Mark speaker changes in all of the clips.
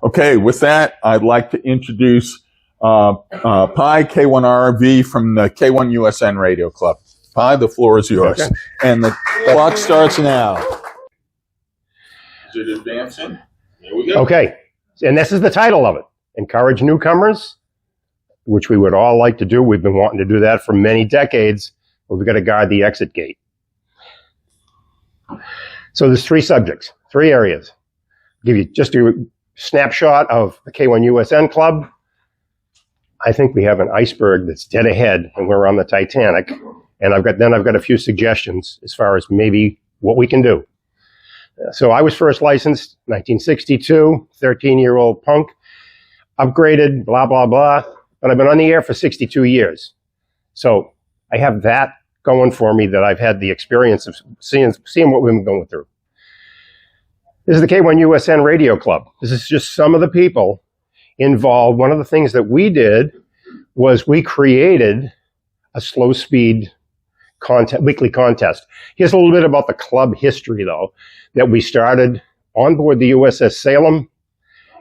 Speaker 1: Okay, with that, I'd like to introduce Pi K1RV from the K1USN Radio Club. Pi, the floor is yours. Okay. And the clock starts now. Is it advancing? Here we go.
Speaker 2: Okay, and this is the title of it. Encourage newcomers, which we would all like to do. We've been wanting to do that for many decades, but we've got to guard the exit gate. So there's three subjects, three areas. I'll give you just a snapshot of the K1USN Club. I think we have an iceberg that's dead ahead, and we're on the Titanic. And I've got a few suggestions as far as maybe what we can do. So I was first licensed 1962, 13-year-old punk, upgraded, blah, blah, blah. But I've been on the air for 62 years. So I have that going for me, that I've had the experience of seeing what we've been going through. This is the K1USN Radio Club. This is just some of the people involved. One of the things that we did was we created a slow speed weekly contest. Here's a little bit about the club history, though, that we started on board the USS Salem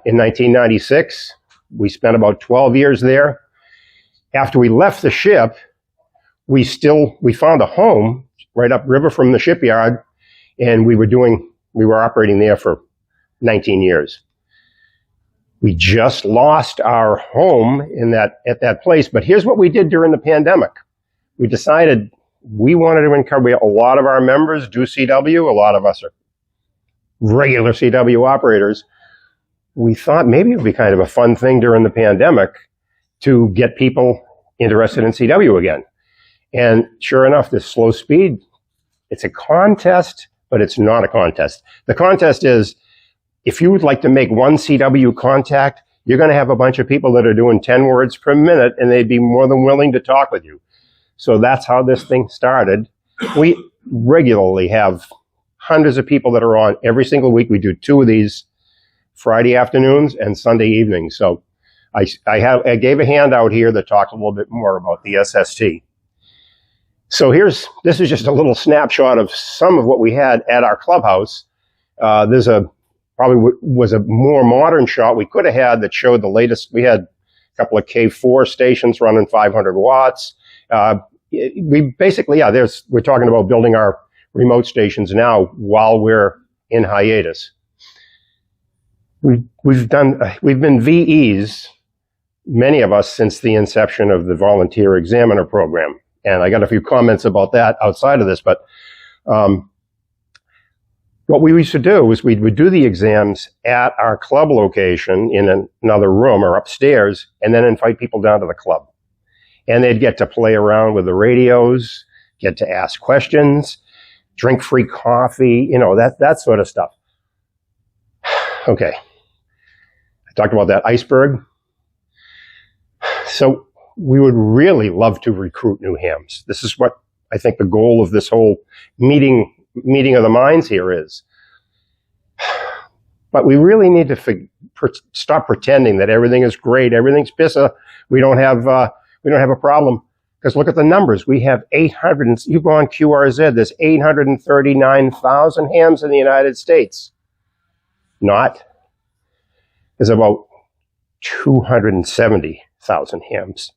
Speaker 2: in 1996. We spent about 12 years there. After we left the ship, we found a home right upriver from the shipyard, and we were operating there for 19 years. We just lost our home at that place, but here's what we did during the pandemic. We decided we wanted to encourage a lot of our members do CW. A lot of us are regular CW operators. We thought maybe it would be kind of a fun thing during the pandemic to get people interested in CW again. And sure enough, this slow speed, it's a contest, but it's not a contest. The contest is, if you would like to make one CW contact, you're going to have a bunch of people that are doing 10 words per minute, and they'd be more than willing to talk with you. So that's how this thing started. We regularly have hundreds of people that are on every single week. We do 2 of these Friday afternoons and Sunday evenings. So I gave a handout here that talks a little bit more about the SST. So this is just a little snapshot of some of what we had at our clubhouse. There's probably was a more modern shot we could have had that showed the latest. We had a couple of K4 stations running 500 watts. We basically, we're talking about building our remote stations now while we're in hiatus. We've been VEs, many of us, since the inception of the volunteer examiner program. And I got a few comments about that outside of this, but what we used to do was we would do the exams at our club location in another room or upstairs, and then invite people down to the club. And they'd get to play around with the radios, get to ask questions, drink free coffee, that sort of stuff. Okay. I talked about that iceberg. So we would really love to recruit new hams. This is what I think the goal of this whole meeting of the minds here is. But we really need to stop pretending that everything is great, everything's pissa, we don't have a problem. Because look at the numbers. We have 800, you go on QRZ, there's 839,000 hams in the United States. There's about 270,000 hams,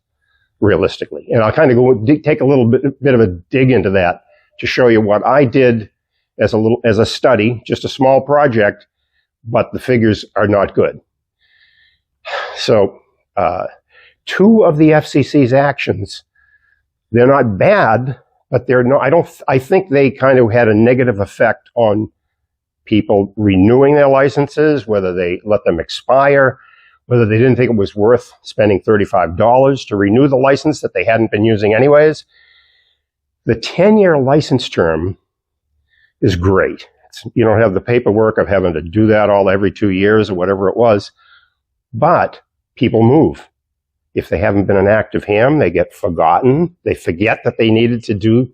Speaker 2: realistically. And I'll kind of take a little bit of a dig into that to show you what I did as a study, just a small project, but the figures are not good. So, 2 of the FCC's actions, they're not bad, but I think they kind of had a negative effect on people renewing their licenses, whether they let them expire, whether they didn't think it was worth spending $35 to renew the license that they hadn't been using anyways. The 10-year license term is great. You don't have the paperwork of having to do that all every 2 years or whatever it was, but people move. If they haven't been an active ham, they get forgotten. They forget that they needed to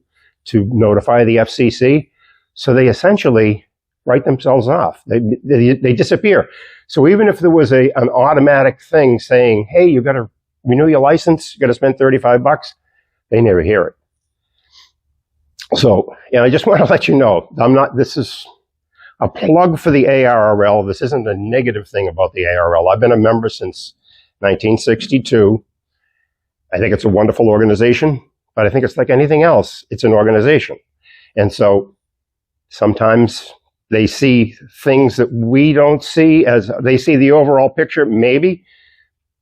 Speaker 2: notify the FCC. So they essentially write themselves off. They disappear. So even if there was an automatic thing saying, hey, you got to renew your license, you got to spend $35, they never hear it. So, I just want to let you know, A plug for the ARRL. This isn't a negative thing about the ARRL. I've been a member since 1962. I think it's a wonderful organization, but I think it's like anything else. It's an organization. And so sometimes they see things that we don't see, as they see the overall picture, maybe,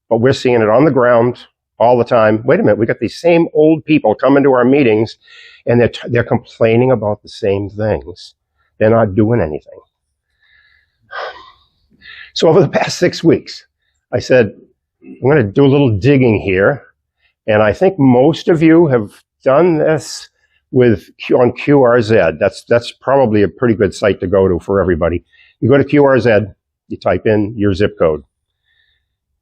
Speaker 2: but we're seeing it on the ground all the time. Wait a minute, we got these same old people coming to our meetings, and they're complaining about the same things. They're not doing anything. So over the past 6 weeks, I said, I'm going to do a little digging here. And I think most of you have done this on QRZ. That's probably a pretty good site to go to for everybody. You go to QRZ, you type in your zip code.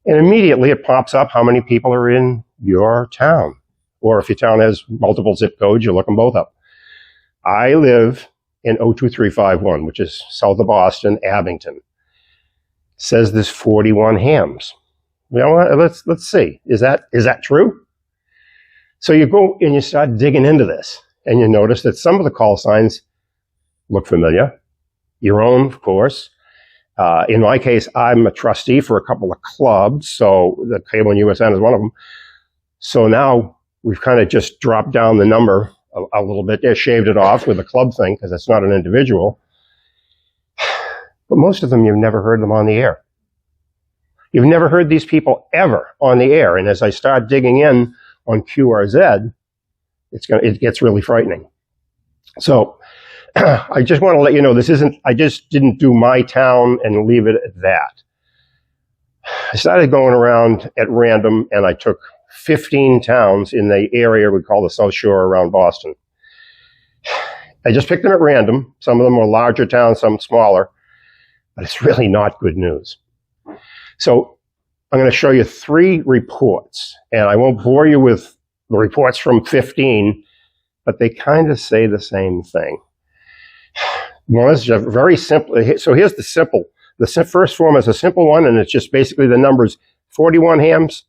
Speaker 2: And immediately it pops up how many people are in your town. Or if your town has multiple zip codes, you look them both up. I live in 02351, which is south of Boston, Abington. It says there's 41 hams. Well, let's see. Is that true? So you go and you start digging into this, and you notice that some of the call signs look familiar. Your own, of course. In my case, I'm a trustee for a couple of clubs, so the K1USN is one of them. So now we've kind of just dropped down the number a little bit. They shaved it off with a club thing because it's not an individual. But most of them, you've never heard them on the air. You've never heard these people ever on the air. And as I start digging in on QRZ, it gets really frightening. So I just want to let you know, I just didn't do my town and leave it at that. I started going around at random, and I took 15 towns in the area we call the South Shore around Boston. I just picked them at random. Some of them were larger towns, some smaller, but it's really not good news. So I'm going to show you 3 reports, and I won't bore you with the reports from 15, but they kind of say the same thing. One is just very simple. So here's the simple. The first form is a simple one, and it's just basically the numbers 41 hams.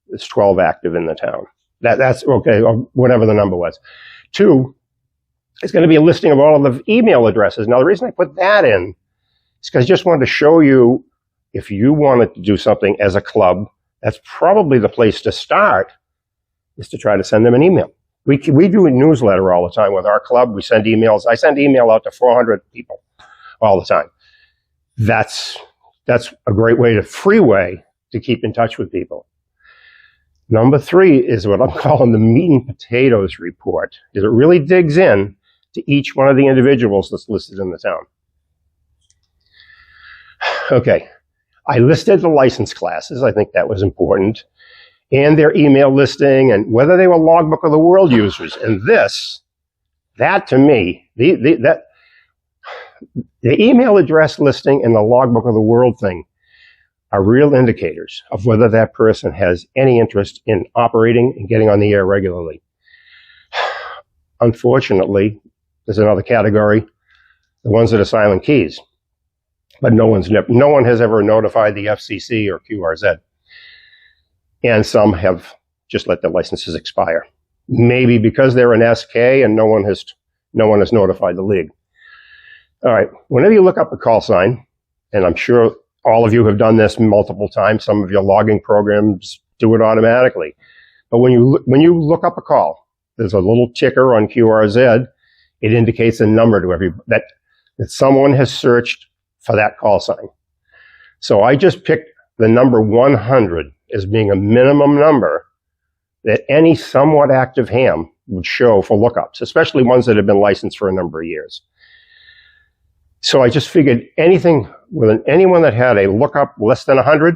Speaker 2: There's 12 active in the town. That's okay, or whatever the number was. 2 is going to be a listing of all of the email addresses. Now, the reason I put that in is because I just wanted to show you, if you wanted to do something as a club, that's probably the place to start, is to try to send them an email. We do a newsletter all the time with our club. We send emails. I send email out to 400 people all the time. That's a great free way to keep in touch with people. Number 3 is what I'm calling the meat and potatoes report, because it really digs in to each one of the individuals that's listed in the town. Okay, I listed the license classes. I think that was important, and their email listing, and whether they were Logbook of the World users. And that to me, the email address listing and the Logbook of the World thing are real indicators of whether that person has any interest in operating and getting on the air regularly. Unfortunately, there's another category, the ones that are silent keys. But no one has ever notified the FCC or QRZ. And some have just let their licenses expire. Maybe because they're an SK and no one has notified the league. All right, whenever you look up a call sign, and I'm sure all of you have done this multiple times, some of your logging programs do it automatically. But when you look up a call, there's a little ticker on QRZ. It indicates a number to everybody that someone has searched for that call sign. So I just picked the number 100 as being a minimum number that any somewhat active ham would show for lookups, especially ones that have been licensed for a number of years. So I just figured anyone that had a lookup less than 100,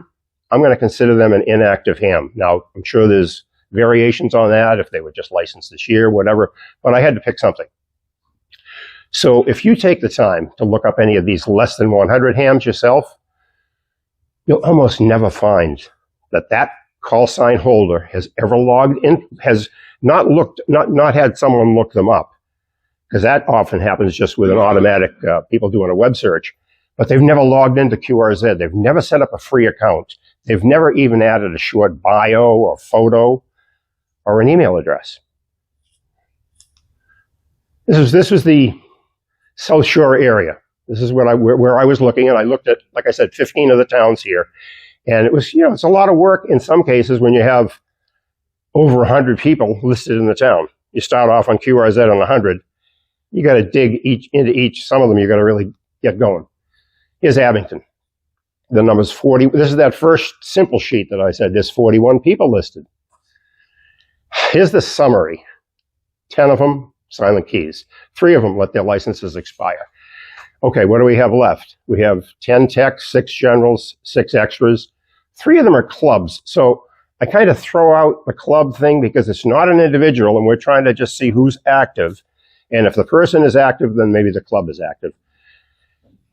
Speaker 2: I'm going to consider them an inactive ham. Now, I'm sure there's variations on that, if they were just licensed this year, whatever, but I had to pick something. So if you take the time to look up any of these less than 100 hams yourself, you'll almost never find that call sign holder has ever logged in, has not had someone look them up, because that often happens just with an automatic, people doing a web search, but they've never logged into QRZ. They've never set up a free account. They've never even added a short bio or photo or an email address. This was the South Shore area. This is what where I was looking, and I looked at, like I said, 15 of the towns here. And it was, it's a lot of work in some cases when you have over 100 people listed in the town. You start off on QRZ on 100. You got to dig into each. Some of them you got to really get going. Here's Abington. The number's 40. This is that first simple sheet that I said. There's 41 people listed. Here's the summary. 10 of them, silent keys. 3 of them let their licenses expire. Okay, what do we have left? We have 10 techs, 6 generals, 6 extras. 3 of them are clubs. So I kind of throw out the club thing because it's not an individual, and we're trying to just see who's active. And if the person is active, then maybe the club is active.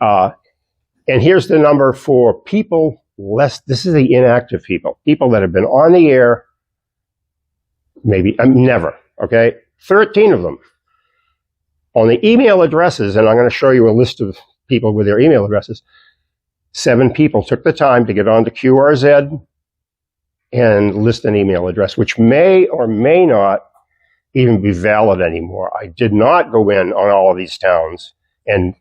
Speaker 2: And here's the number for people less. This is the inactive people that have been on the air, maybe never. Okay, 13 of them. On the email addresses, and I'm going to show you a list of people with their email addresses. 7 people took the time to get onto QRZ and list an email address, which may or may not even be valid anymore. I did not go in on all of these towns and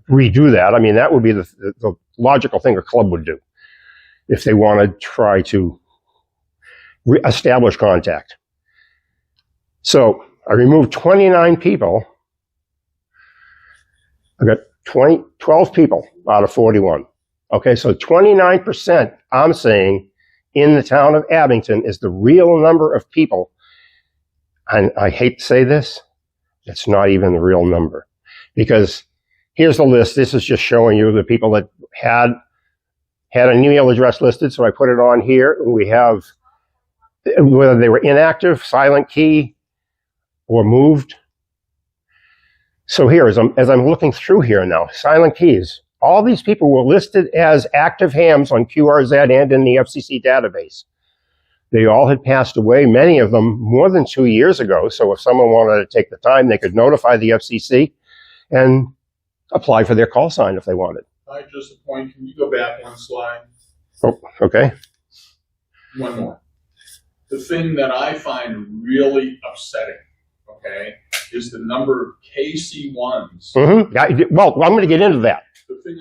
Speaker 2: redo that. I mean, that would be the logical thing a club would do if they want to try to establish contact. So I removed 29 people. I got 12 people out of 41. Okay, so 29%, I'm saying, in the town of Abington is the real number of people. And I hate to say this, it's not even the real number. Because here's the list. This is just showing you the people that had an email address listed, so I put it on here. We have whether they were inactive, silent key, or moved. So here, as I'm looking through here now, silent keys, all these people were listed as active hams on QRZ and in the FCC database. They all had passed away, many of them more than 2 years ago. So if someone wanted to take the time, they could notify the FCC and apply for their call sign if they wanted.
Speaker 1: I just a point. Can you go back one slide?
Speaker 2: Oh, okay.
Speaker 1: One more. The thing that I find really upsetting, okay, is the number of KC1s.
Speaker 2: Mm-hmm. Well, I'm going to get into that.
Speaker 1: The thing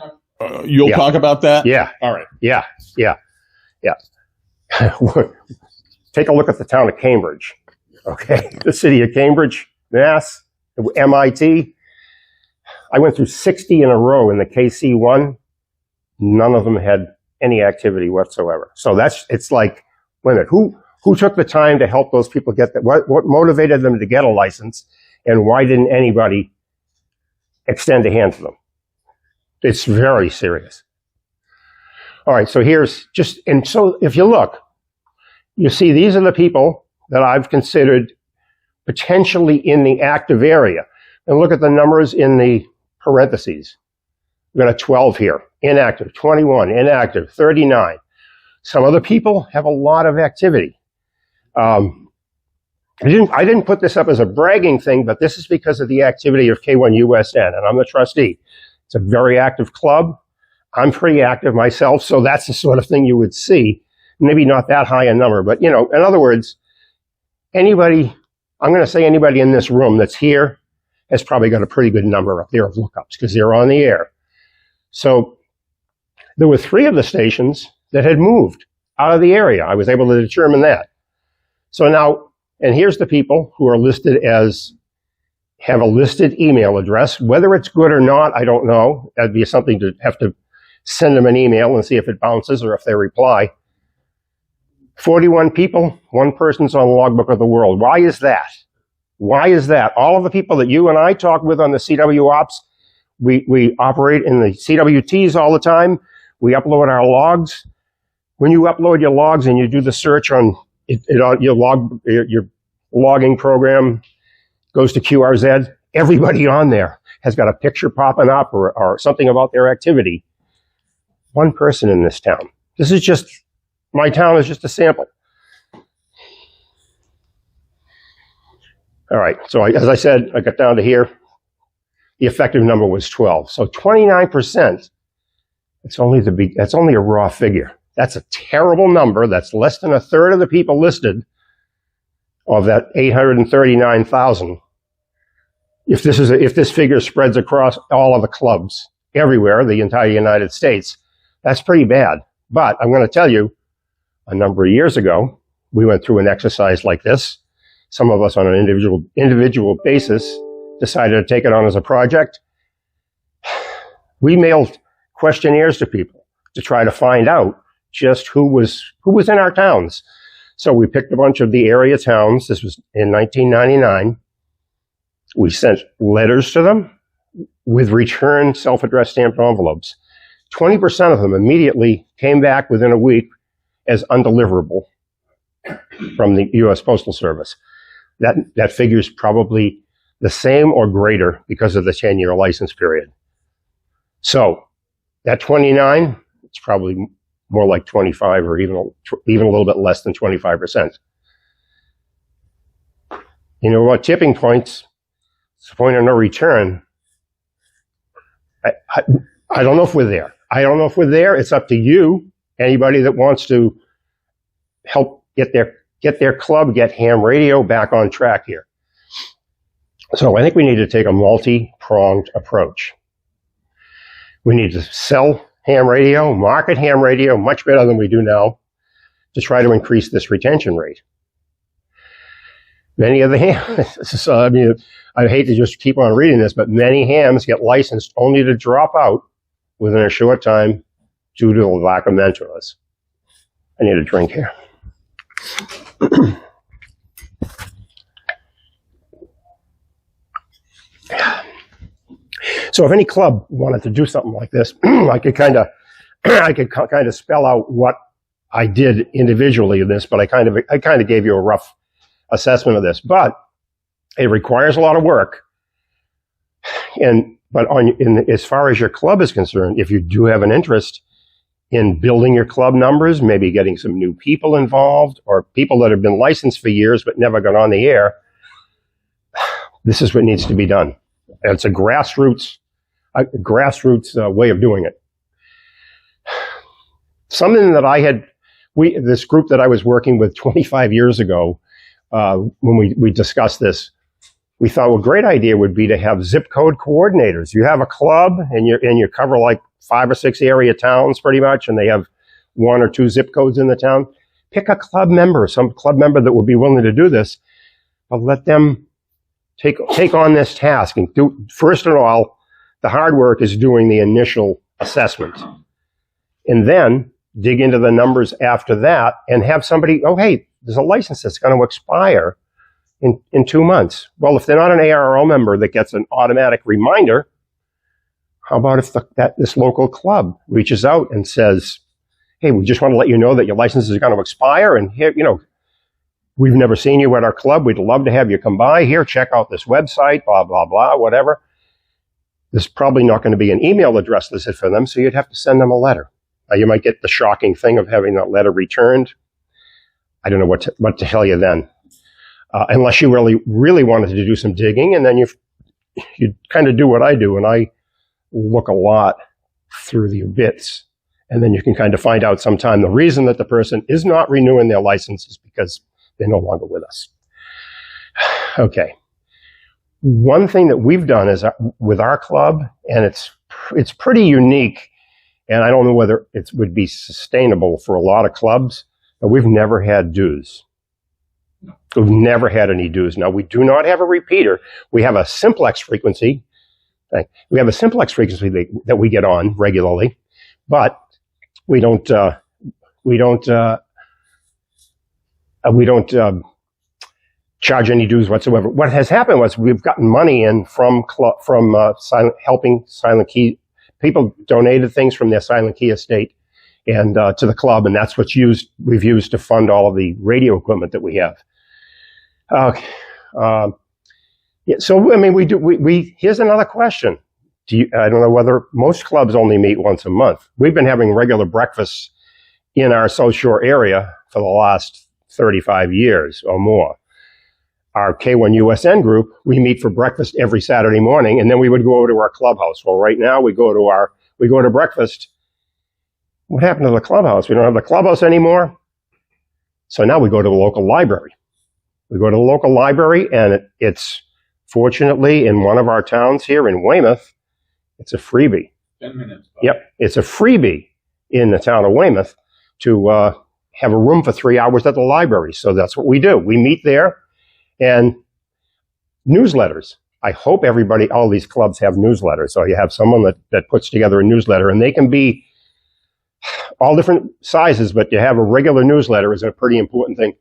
Speaker 1: you'll talk about that?
Speaker 2: Yeah.
Speaker 1: All right.
Speaker 2: Yeah. Take a look at the town of Cambridge. Okay. The city of Cambridge, Mass, MIT. I went through 60 in a row in the KC1. None of them had any activity whatsoever. So it's like, wait a minute, who took the time to help those people get that? What motivated them to get a license? And why didn't anybody extend a hand to them? It's very serious. All right, so so if you look, you see these are the people that I've considered potentially in the active area. And look at the numbers in the parentheses. We've got a 12 here, inactive, 21, inactive, 39. Some of the people have a lot of activity. I didn't put this up as a bragging thing, but this is because of the activity of K1USN, and I'm the trustee. It's a very active club. I'm pretty active myself, so that's the sort of thing you would see. Maybe not that high a number, but, in other words, I'm going to say anybody in this room that's here has probably got a pretty good number up there of lookups because they're on the air. So there were 3 of the stations that had moved out of the area. I was able to determine that. So now, and here's the people who are listed as have a listed email address. Whether it's good or not, I don't know. That'd be something to have to send them an email and see if it bounces or if they reply. 41 people, 1 person's on the logbook of the world. Why is that? Why is that? All of the people that you and I talk with on the CW Ops, we operate in the CWTs all the time. We upload our logs. When you upload your logs and you do the search on your logging program goes to QRZ, everybody on there has got a picture popping up or something about their activity. 1 person in this town. My town is just a sample. All right, so as I said, I got down to here. The effective number was 12. So 29%, that's only a raw figure. That's a terrible number. That's less than a third of the people listed of that 839,000. if this figure spreads across all of the clubs everywhere, the entire United States, that's pretty bad. But I'm going to tell you, a number of years ago, we went through an exercise like this. Some of us on an individual basis decided to take it on as a project. We mailed questionnaires to people to try to find out just who was in our towns. So we picked a bunch of the area towns. This was in 1999. We sent letters to them with return self-addressed stamped envelopes. 20% of them immediately came back within a week as undeliverable from the U.S. Postal Service. That figure is probably the same or greater because of the 10-year license period. So that 29, it's probably more like 25 or even a little bit less than 25%. You know what? Tipping points, it's a point of no return. I don't know if we're there. I don't know if we're there. It's up to you. Anybody that wants to help get their club, get ham radio back on track here. So I think we need to take a multi-pronged approach. We need to sell ham radio, market ham radio much better than we do now to try to increase this retention rate. Many of the hams, I mean, I hate to just keep on reading this, but many hams get licensed only to drop out within a short time due to the lack of mentors. I need a drink here. So if any club wanted to do something like this, I could kind of spell out what I did individually in this, but I kind of gave you a rough assessment of this. But it requires a lot of work. But as far as your club is concerned, if you do have an interest in building your club numbers, maybe getting some new people involved, or people that have been licensed for years but never got on the air, this is what needs to be done. And it's a grassroots way of doing it. Something that this group that I was working with 25 years ago, when we discussed this, we thought, well, a great idea would be to have zip code coordinators. You have a club and you cover like 5 or 6 area towns pretty much, and they have 1 or 2 zip codes in the town. Pick a club member, some club member that would be willing to do this, but let them take on this task and do, first of all, the hard work is doing the initial assessment. And then dig into the numbers after that and have somebody, oh, hey, there's a license that's going to expire in 2 months. Well, if they're not an ARRL member that gets an automatic reminder, how about if this local club reaches out and says, hey, we just want to let you know that your license is going to expire, and here, we've never seen you at our club. We'd love to have you come by here, check out this website, blah, blah, blah, whatever. There's probably not going to be an email address listed for them, so you'd have to send them a letter. You might get the shocking thing of having that letter returned. I don't know what to tell you then. Unless you really wanted to do some digging, and then you kind of do what I do, and I look a lot through the bits, and then you can kind of find out sometime the reason that the person is not renewing their license is because they're no longer with us. Okay. One thing that we've done is with our club, and it's pretty unique, and I don't know whether it would be sustainable for a lot of clubs, but we've never had dues. We've never had any dues. Now, we do not have a repeater. We have a simplex frequency. We have a simplex frequency that we get on regularly, but we don't charge any dues whatsoever. What has happened was we've gotten money in from helping Silent Key. People donated things from their Silent Key estate and to the club, and that's we've used to fund all of the radio equipment that we have. Okay. Yeah, so I mean, here's another question. I don't know whether most clubs only meet once a month. We've been having regular breakfasts in our South Shore area for the last 35 years or more. Our K1USN group, we meet for breakfast every Saturday morning, and then we would go over to our clubhouse. Well, right now we go to breakfast. What happened to the clubhouse? We don't have the clubhouse anymore. So now we go to the local library. We go to the local library, and it's Fortunately, in one of our towns here in Weymouth, it's a freebie.
Speaker 1: 10 minutes.
Speaker 2: Yep, it's a freebie in the town of Weymouth to have a room for 3 hours at the library. So that's what we do. We meet there, and newsletters. I hope all these clubs have newsletters. So you have someone that puts together a newsletter, and they can be all different sizes, but to have a regular newsletter is a pretty important thing.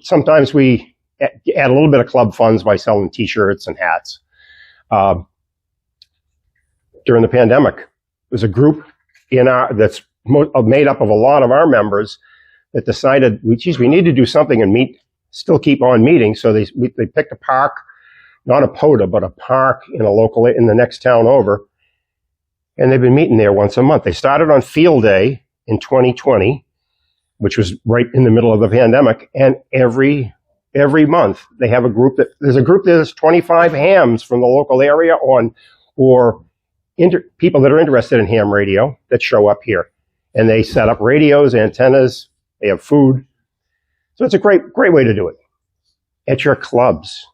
Speaker 2: Sometimes we add a little bit of club funds by selling T-shirts and hats. During the pandemic, there's a group that's made up of a lot of our members that decided, we need to do something and still keep on meeting. So they picked a park, not a POTA, but a park in the next town over. And they've been meeting there once a month. They started on Field Day in 2020, which was right in the middle of the pandemic. And every month they have there's 25 hams from the local area or people that are interested in ham radio that show up here. And they set up radios, antennas, they have food. So it's a great way to do it. At your clubs,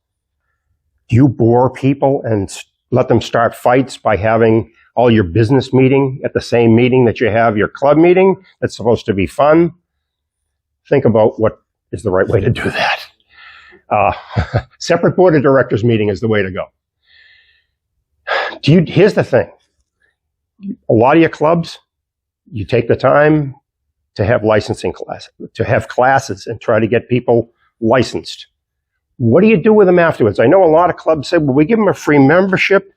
Speaker 2: do you bore people and let them start fights by having all your business meeting at the same meeting that you have your club meeting that's supposed to be fun? Think about what is the right way to do that. Separate board of directors meeting is the way to go. Here's the thing. A lot of your clubs, you take the time to have licensing classes and try to get people licensed. What do you do with them afterwards? I know a lot of clubs say, well, we give them a free membership.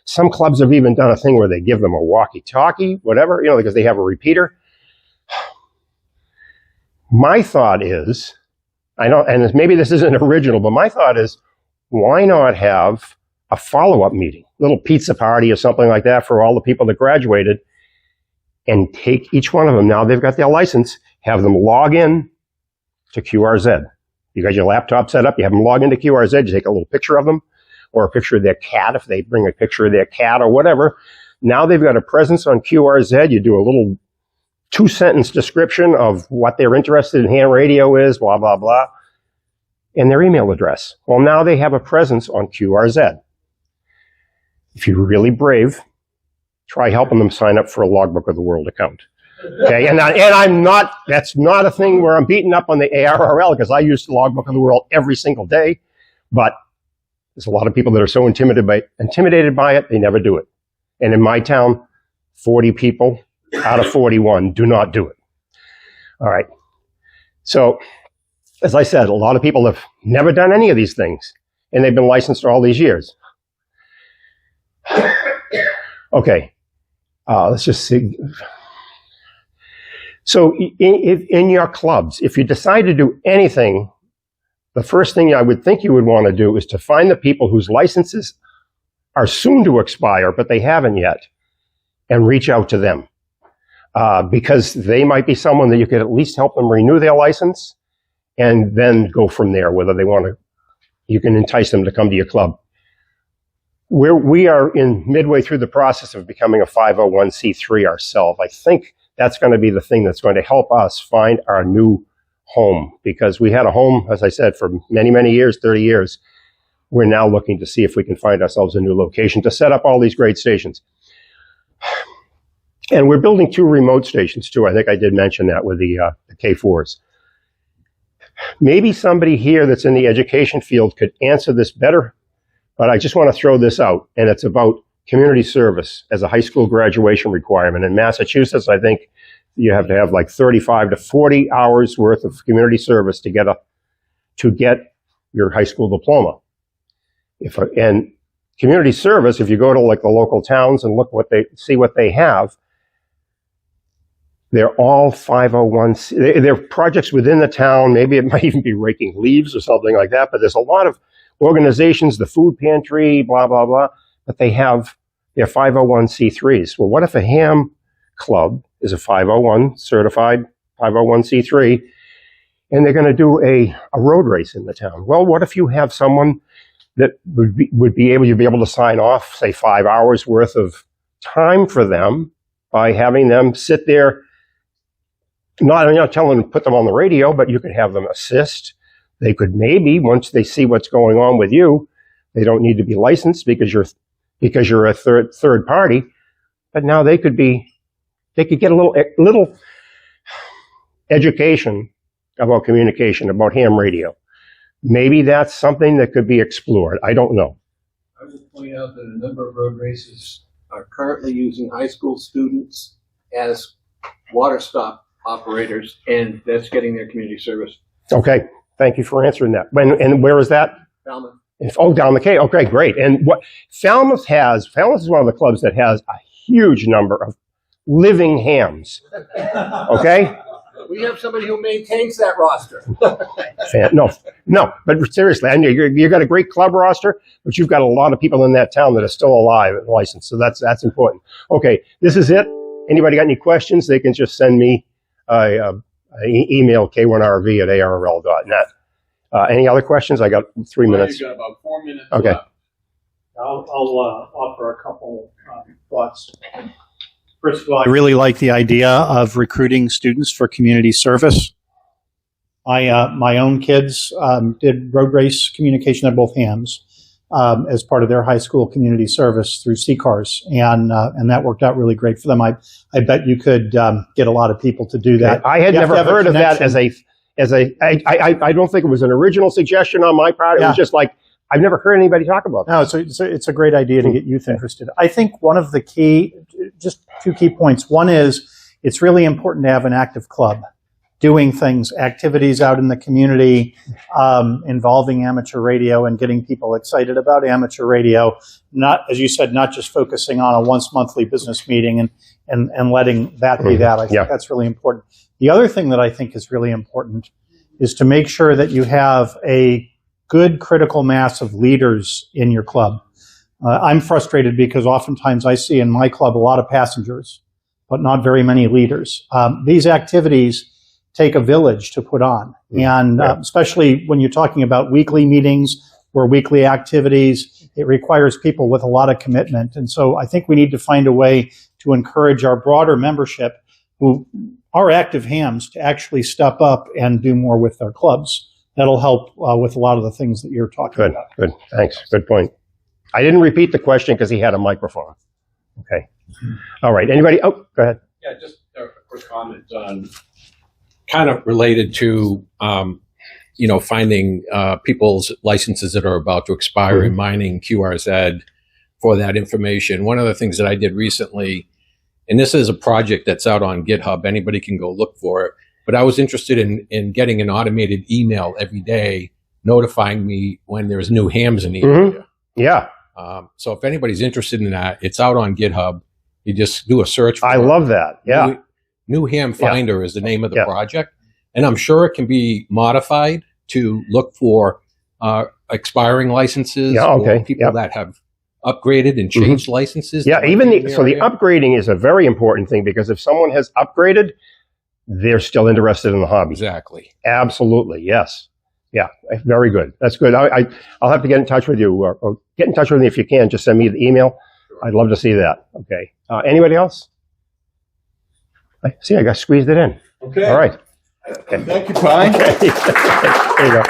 Speaker 2: Some clubs have even done a thing where they give them a walkie-talkie, whatever, because they have a repeater. My thought is, and maybe this isn't original, but my thought is, why not have a follow-up meeting, little pizza party or something like that for all the people that graduated, and take each one of them, now they've got their license, have them log in to QRZ. You got your laptop set up, you have them log into QRZ, you take a little picture of them, or a picture of their cat, if they bring a picture of their cat or whatever. Now they've got a presence on QRZ, you do a little 2-sentence description of what they're interested in ham radio is, blah, blah, blah, and their email address. Well, now they have a presence on QRZ. If you're really brave, try helping them sign up for a Logbook of the World account. Okay, and that's not a thing where I'm beating up on the ARRL, because I use the Logbook of the World every single day, but there's a lot of people that are so intimidated by it, they never do it. And in my town, 40 people out of 41 do not do it. All right. So, as I said, a lot of people have never done any of these things, and they've been licensed all these years. Okay. Let's just see. So in your clubs, if you decide to do anything, the first thing I would think you would want to do is to find the people whose licenses are soon to expire, but they haven't yet, and reach out to them. Because they might be someone that you could at least help them renew their license, and then go from there, whether they want to, you can entice them to come to your club. We are midway through the process of becoming a 501c3 ourselves. I think that's going to be the thing that's going to help us find our new home, because we had a home, as I said, for many, many years, 30 years. We're now looking to see if we can find ourselves a new location to set up all these great stations. And we're building 2 remote stations too. I think I did mention that with the K4s. Maybe somebody here that's in the education field could answer this better, but I just want to throw this out, and it's about community service as a high school graduation requirement. In Massachusetts, I think you have to have like 35 to 40 hours worth of community service to get your high school diploma. And community service, if you go to like the local towns and see what they have, they're all 501c. They're projects within the town. Maybe it might even be raking leaves or something like that, but there's a lot of organizations, the food pantry, blah, blah, blah, but they have their 501c3s. Well, what if a ham club is a 501 certified 501c3, and they're going to do a road race in the town? Well, what if you have someone that you'd be able to sign off, say, 5 hours worth of time for them by having them sit there, not telling them to put them on the radio, but you could have them assist. They could maybe, once they see what's going on with you, they could They don't need to be licensed because you're a third party. But now they could get a little education about communication, about ham radio. Maybe that's something that could be explored. I don't know.
Speaker 3: I would point out that a number of road races are currently using high school students as water stop operators, and that's getting their community service.
Speaker 2: Okay, thank you for answering that. And where is that?
Speaker 3: Falmouth.
Speaker 2: Oh, down the K. Okay, great. And what Falmouth is one of the clubs that has a huge number of living hams. Okay?
Speaker 3: We have somebody who maintains that roster.
Speaker 2: No, but seriously, I know you got a great club roster, but you've got a lot of people in that town that are still alive and licensed, so that's important. Okay, this is it. Anybody got any questions? They can just send me email k1rv@arl.net. Any other questions? I got 3 minutes.
Speaker 3: You've got about 4 minutes
Speaker 2: Okay.
Speaker 3: left.
Speaker 4: I'll offer a couple thoughts. First of all, I really like the idea of recruiting students for community service. My own kids did road race communication at both hams as part of their high school community service through C-Cars, and that worked out really great for them. I bet you could get a lot of people to do that.
Speaker 2: I had never heard of that I don't think it was an original suggestion on my part. It was just like, I've never heard anybody talk about that.
Speaker 4: No, it's a great idea to get youth interested. I think one of the just 2 key points. One is it's really important to have an active club doing things, activities out in the community, involving amateur radio and getting people excited about amateur radio. Not, as you said, not just focusing on a once monthly business meeting and letting that be that. I think that's really important. The other thing that I think is really important is to make sure that you have a good critical mass of leaders in your club. I'm frustrated because oftentimes I see in my club a lot of passengers, but not very many leaders. These activities take a village to put on, and especially when you're talking about weekly meetings or weekly activities, it requires people with a lot of commitment. And so I think we need to find a way to encourage our broader membership who are active hams to actually step up and do more with their clubs. That'll help with a lot of the things that you're talking about.
Speaker 2: Good. Thanks. Good point. I didn't repeat the question because he had a microphone. Okay. All right. Anybody? Oh, go ahead.
Speaker 5: Yeah, just a quick comment on kind of related to, finding people's licenses that are about to expire and mining QRZ for that information. One of the things that I did recently, and this is a project that's out on GitHub. Anybody can go look for it. But I was interested in getting an automated email every day notifying me when there's new hams in the area.
Speaker 2: Yeah.
Speaker 5: So if anybody's interested in that, it's out on GitHub. You just do a search for
Speaker 2: I love that. Yeah.
Speaker 5: New Ham Finder is the name of the project. And I'm sure it can be modified to look for expiring licenses or people that have upgraded and changed licenses.
Speaker 2: Yeah, even the upgrading is a very important thing, because if someone has upgraded, they're still interested in the hobby.
Speaker 5: Exactly.
Speaker 2: Absolutely. Yes. Yeah. Very good. That's good. I'll have to get in touch with you, or get in touch with me if you can. Just send me the email. I'd love to see that. Okay. Anybody else? I got squeezed it in.
Speaker 1: Okay.
Speaker 2: All right.
Speaker 1: Thank you, Pye.
Speaker 2: Okay. There you go.